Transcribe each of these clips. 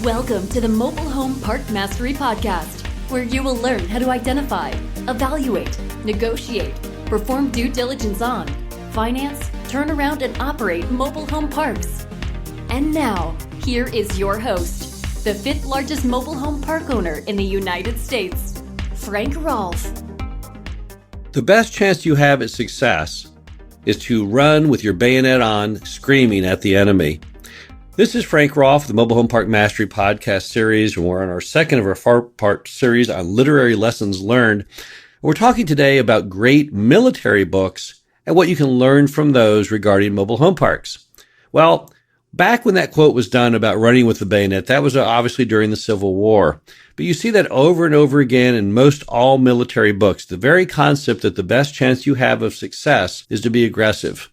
Welcome to the Mobile Home Park Mastery Podcast, where you will learn how to identify, evaluate, negotiate, perform due diligence on, finance, turn around, and operate mobile home parks. And now, here is your host, the fifth largest mobile home park owner in the United States, Frank Rolfe. The best chance you have at success is to run with your bayonet on, screaming at the enemy. This is Frank Rolfe, the Mobile Home Park Mastery Podcast series, and we're on our second of our four-part series on literary lessons learned. We're talking today about great military books and what you can learn from those regarding mobile home parks. Well, back when that quote was done about running with the bayonet, that was obviously during the Civil War. But you see that over and over again in most all military books, the very concept that the best chance you have of success is to be aggressive,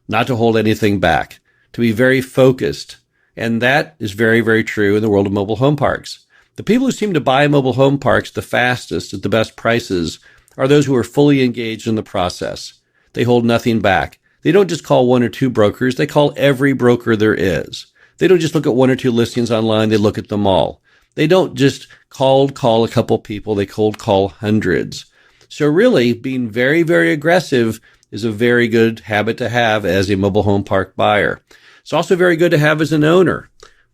not to hold anything back, to be very focused. And that is very, very true in the world of mobile home parks. The people who seem to buy mobile home parks the fastest at the best prices are those who are fully engaged in the process. They hold nothing back. They don't just call one or two brokers. They call every broker there is. They don't just look at one or two listings online. They look at them all. They don't just cold call a couple people. They cold call hundreds. So really, being very, very aggressive is a very good habit to have as a mobile home park buyer. It's also very good to have as an owner.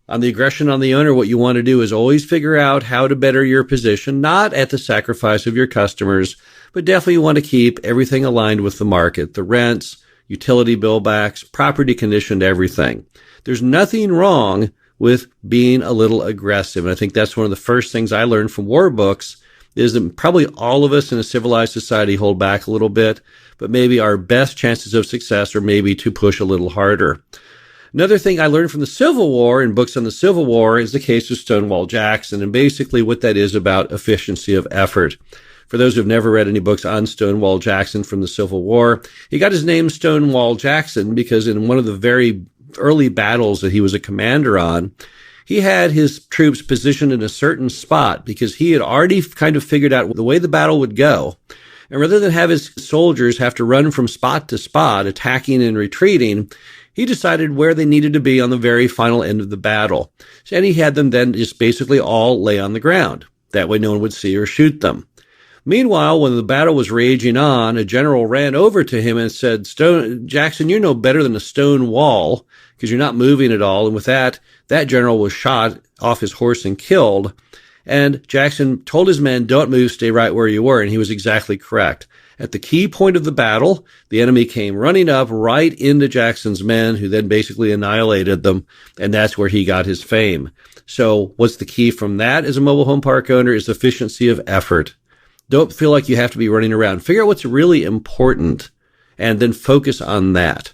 On the aggression on the owner, what you want to do is always figure out how to better your position, not at the sacrifice of your customers, but definitely you want to keep everything aligned with the market, the rents, utility bill backs, property conditioned, everything. There's nothing wrong with being a little aggressive. And I think that's one of the first things I learned from war books is that probably all of us in a civilized society hold back a little bit, but maybe our best chances of success are maybe to push a little harder. Another thing I learned from the Civil War and books on the Civil War is the case of Stonewall Jackson, and basically what that is about efficiency of effort. For those who have never read any books on Stonewall Jackson from the Civil War, he got his name Stonewall Jackson because in one of the very early battles that he was a commander on, he had his troops positioned in a certain spot because he had already kind of figured out the way the battle would go. And rather than have his soldiers have to run from spot to spot, attacking and retreating, he decided where they needed to be on the very final end of the battle. And he had them then just basically all lay on the ground. That way no one would see or shoot them. Meanwhile, when the battle was raging on, a general ran over to him and said, Jackson, you're no better than a stone wall because you're not moving at all. And with that, that general was shot off his horse and killed. And Jackson told his men, don't move, stay right where you were. And he was exactly correct. At the key point of the battle, the enemy came running up right into Jackson's men, who then basically annihilated them, and that's where he got his fame. So what's the key from that as a mobile home park owner is efficiency of effort. Don't feel like you have to be running around. Figure out what's really important, and then focus on that.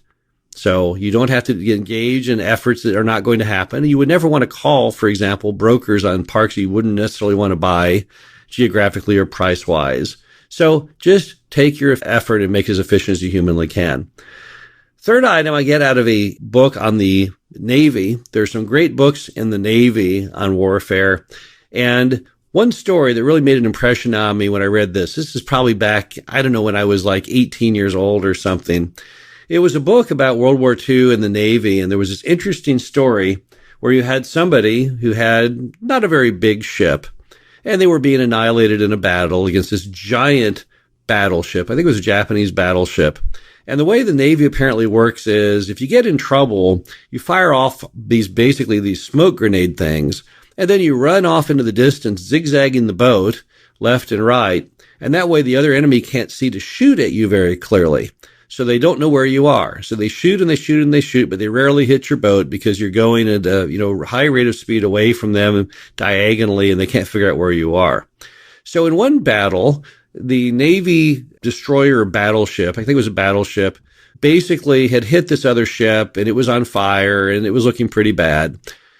So you don't have to engage in efforts that are not going to happen. You would never want to call, for example, brokers on parks you wouldn't necessarily want to buy geographically or price-wise. So just take your effort and make it as efficient as you humanly can. Third item I get out of a book on the Navy. There's some great books in the Navy on warfare. And one story that really made an impression on me when I read this is probably back, I don't know, when I was like 18 years old or something. It was a book about World War II and the Navy. And there was this interesting story where you had somebody who had not a very big ship, and they were being annihilated in a battle against this giant battleship. I think it was a Japanese battleship. And the way the Navy apparently works is if you get in trouble, you fire off these smoke grenade things, and then you run off into the distance, zigzagging the boat left and right. And that way the other enemy can't see to shoot at you very clearly. So they don't know where you are. So they shoot and they shoot and they shoot, but they rarely hit your boat because you're going at a high rate of speed away from them diagonally, and they can't figure out where you are. So in one battle, the Navy destroyer or battleship, I think it was a battleship, basically had hit this other ship, and it was on fire, and it was looking pretty bad.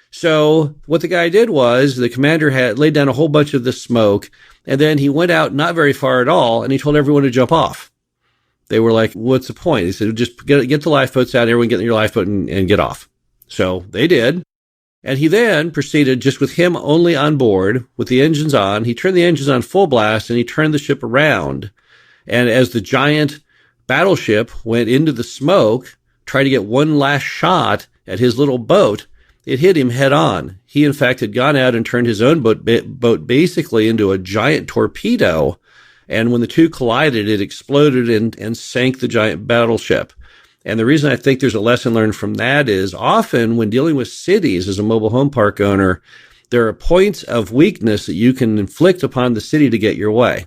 So what the guy did was the commander had laid down a whole bunch of this smoke, and then he went out not very far at all, and he told everyone to jump off. They were like, what's the point? He said, just get the lifeboats out, everyone get in your lifeboat and get off. So they did. And he then proceeded, just with him only on board, with the engines on, he turned the engines on full blast and he turned the ship around. And as the giant battleship went into the smoke, tried to get one last shot at his little boat, it hit him head on. He, in fact, had gone out and turned his own boat basically into a giant torpedo. And when the two collided, it exploded and sank the giant battleship. And the reason I think there's a lesson learned from that is often when dealing with cities as a mobile home park owner, there are points of weakness that you can inflict upon the city to get your way.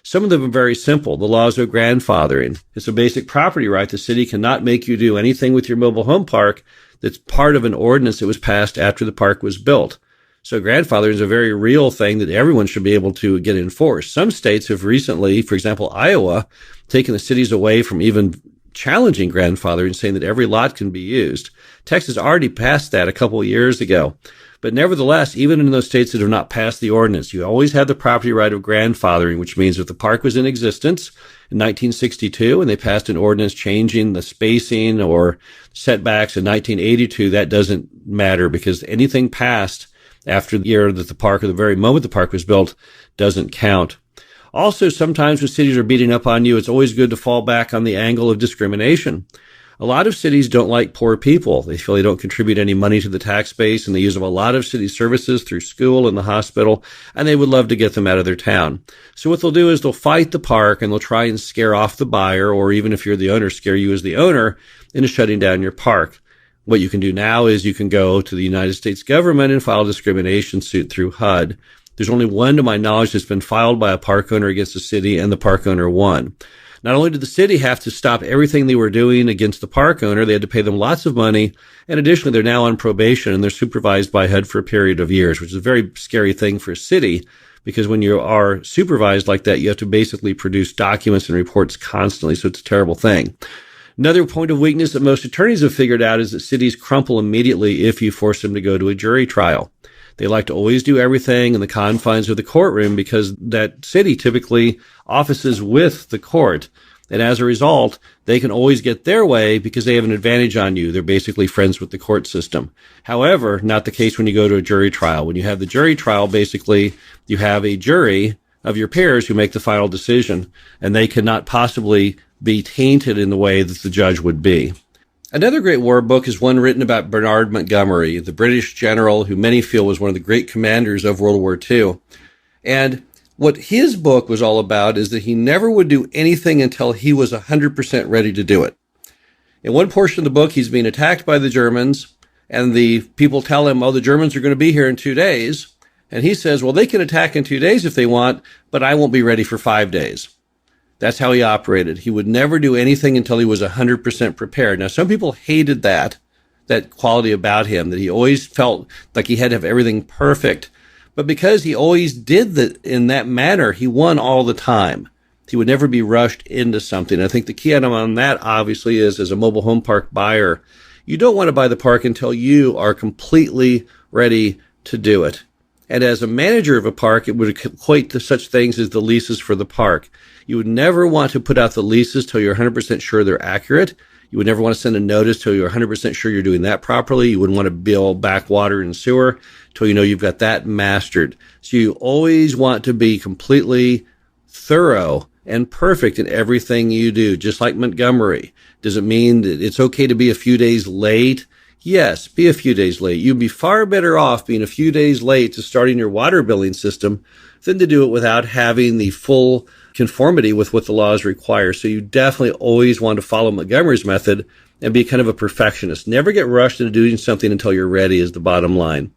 Some of them are very simple. The laws of grandfathering. It's a basic property right. The city cannot make you do anything with your mobile home park that's part of an ordinance that was passed after the park was built. So grandfathering is a very real thing that everyone should be able to get enforced. Some states have recently, for example, Iowa, taken the cities away from even challenging grandfathering, saying that every lot can be used. Texas already passed that a couple of years ago. But nevertheless, even in those states that have not passed the ordinance, you always have the property right of grandfathering, which means if the park was in existence in 1962 and they passed an ordinance changing the spacing or setbacks in 1982, that doesn't matter because anything passed after the year that the park or the very moment the park was built doesn't count. Also, sometimes when cities are beating up on you, it's always good to fall back on the angle of discrimination. A lot of cities don't like poor people. They feel they don't contribute any money to the tax base, and they use up a lot of city services through school and the hospital, and they would love to get them out of their town. So what they'll do is they'll fight the park, and they'll try and scare off the buyer, or even if you're the owner, scare you as the owner into shutting down your park. What you can do now is you can go to the United States government and file a discrimination suit through HUD. There's only one, to my knowledge, that's been filed by a park owner against the city, and the park owner won. Not only did the city have to stop everything they were doing against the park owner, they had to pay them lots of money. And additionally, they're now on probation and they're supervised by HUD for a period of years, which is a very scary thing for a city because when you are supervised like that, you have to basically produce documents and reports constantly. So it's a terrible thing. Another point of weakness that most attorneys have figured out is that cities crumple immediately if you force them to go to a jury trial. They like to always do everything in the confines of the courtroom because that city typically offices with the court. And as a result, they can always get their way because they have an advantage on you. They're basically friends with the court system. However, not the case when you go to a jury trial. When you have the jury trial, basically, you have a jury of your peers who make the final decision, and they cannot possibly be tainted in the way that the judge would be. Another great war book is one written about Bernard Montgomery, the British general who many feel was one of the great commanders of World War II. And what his book was all about is that he never would do anything until he was 100% ready to do it. In one portion of the book, he's being attacked by the Germans, and the people tell him, oh, the Germans are going to be here in 2 days. And he says, well, they can attack in 2 days if they want, but I won't be ready for 5 days. That's how he operated. He would never do anything until he was 100% prepared. Now, some people hated that quality about him, that he always felt like he had to have everything perfect. But because he always did that in that manner, he won all the time. He would never be rushed into something. I think the key item on that, obviously, is as a mobile home park buyer, you don't want to buy the park until you are completely ready to do it. And as a manager of a park, it would equate to such things as the leases for the park. You would never want to put out the leases till you're 100% sure they're accurate. You would never want to send a notice till you're 100% sure you're doing that properly. You wouldn't want to bill back water and sewer till you know you've got that mastered. So you always want to be completely thorough and perfect in everything you do, just like Montgomery. Does it mean that it's okay to be a few days late? Yes, be a few days late. You'd be far better off being a few days late to starting your water billing system than to do it without having the full conformity with what the laws require. So you definitely always want to follow Montgomery's method and be kind of a perfectionist. Never get rushed into doing something until you're ready is the bottom line.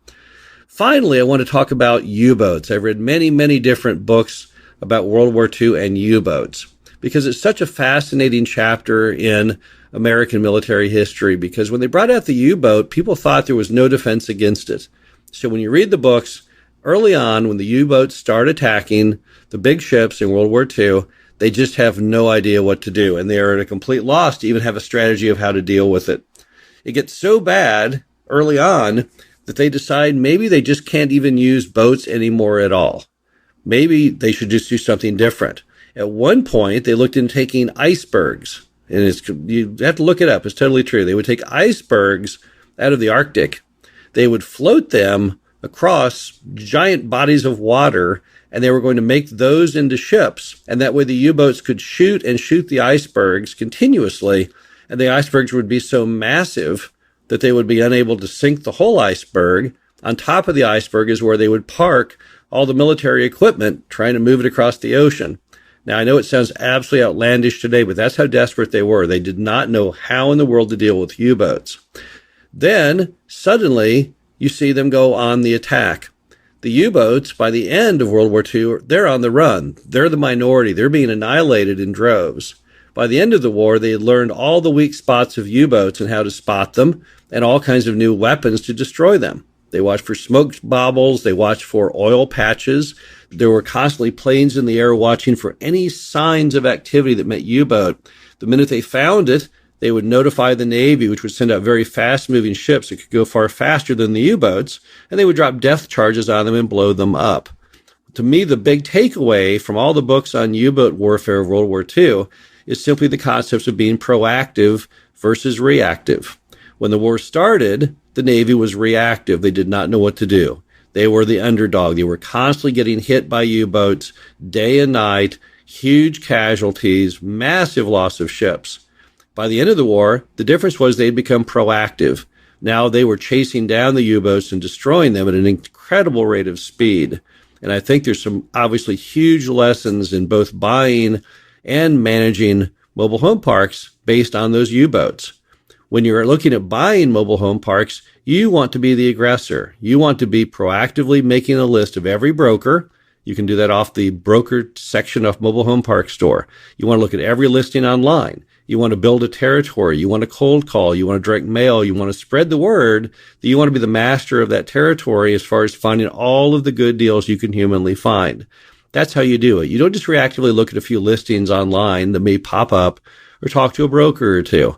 Finally, I want to talk about U-boats. I've read many, many different books about World War II and U-boats because it's such a fascinating chapter in American military history, because when they brought out the U-boat, people thought there was no defense against it. So when you read the books, early on, when the U-boats start attacking the big ships in World War II, they just have no idea what to do, and they are at a complete loss to even have a strategy of how to deal with it. It gets so bad early on that they decide maybe they just can't even use boats anymore at all. Maybe they should just do something different. At one point, they looked into taking icebergs. And you have to look it up. It's totally true. They would take icebergs out of the Arctic. They would float them across giant bodies of water, and they were going to make those into ships. And that way the U-boats could shoot the icebergs continuously, and the icebergs would be so massive that they would be unable to sink the whole iceberg. On top of the iceberg is where they would park all the military equipment trying to move it across the ocean. Now, I know it sounds absolutely outlandish today, but that's how desperate they were. They did not know how in the world to deal with U-boats. Then, suddenly, you see them go on the attack. The U-boats, by the end of World War II, they're on the run. They're the minority. They're being annihilated in droves. By the end of the war, they had learned all the weak spots of U-boats and how to spot them and all kinds of new weapons to destroy them. They watched for smoke bobbles. They watched for oil patches. There were constantly planes in the air watching for any signs of activity that meant U-boat. The minute they found it, they would notify the Navy, which would send out very fast-moving ships that could go far faster than the U-boats, and they would drop depth charges on them and blow them up. To me, the big takeaway from all the books on U-boat warfare of World War II is simply the concepts of being proactive versus reactive. When the war started, the Navy was reactive. They did not know what to do. They were the underdog. They were constantly getting hit by U-boats day and night, huge casualties, massive loss of ships. By the end of the war, the difference was they'd become proactive. Now they were chasing down the U-boats and destroying them at an incredible rate of speed. And I think there's some obviously huge lessons in both buying and managing mobile home parks based on those U-boats. When you're looking at buying mobile home parks, you want to be the aggressor. You want to be proactively making a list of every broker. You can do that off the broker section of Mobile Home Park Store. You want to look at every listing online. You want to build a territory. You want to cold call. You want to direct mail. You want to spread the word that you want to be the master of that territory as far as finding all of the good deals you can humanly find. That's how you do it. You don't just reactively look at a few listings online that may pop up or talk to a broker or two.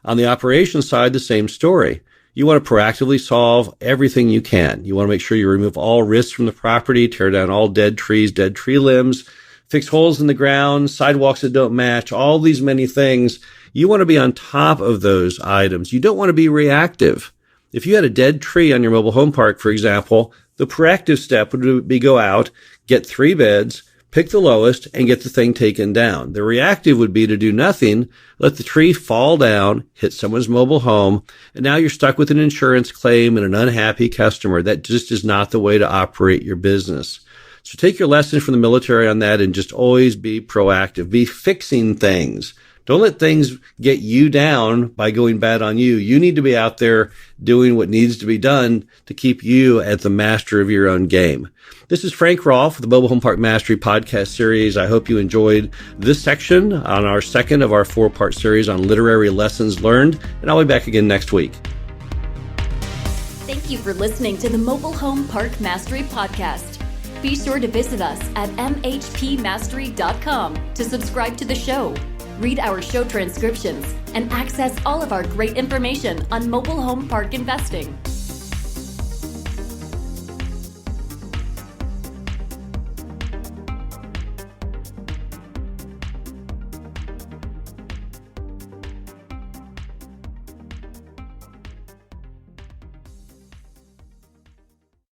On the operations side, the same story. You want to proactively solve everything you can. You want to make sure you remove all risks from the property, tear down all dead trees, dead tree limbs, fix holes in the ground, sidewalks that don't match, all these many things. You want to be on top of those items. You don't want to be reactive. If you had a dead tree on your mobile home park, for example, the proactive step would be go out, get 3 bids, pick the lowest, and get the thing taken down. The reactive would be to do nothing, let the tree fall down, hit someone's mobile home, and now you're stuck with an insurance claim and an unhappy customer. That just is not the way to operate your business. So take your lesson from the military on that and just always be proactive. Be fixing things. Don't let things get you down by going bad on you. You need to be out there doing what needs to be done to keep you as the master of your own game. This is Frank Rolfe with the Mobile Home Park Mastery podcast series. I hope you enjoyed this section on our second of our 4-part series on literary lessons learned, and I'll be back again next week. Thank you for listening to the Mobile Home Park Mastery podcast. Be sure to visit us at mhpmastery.com to subscribe to the show, read our show transcriptions, and access all of our great information on mobile home park investing.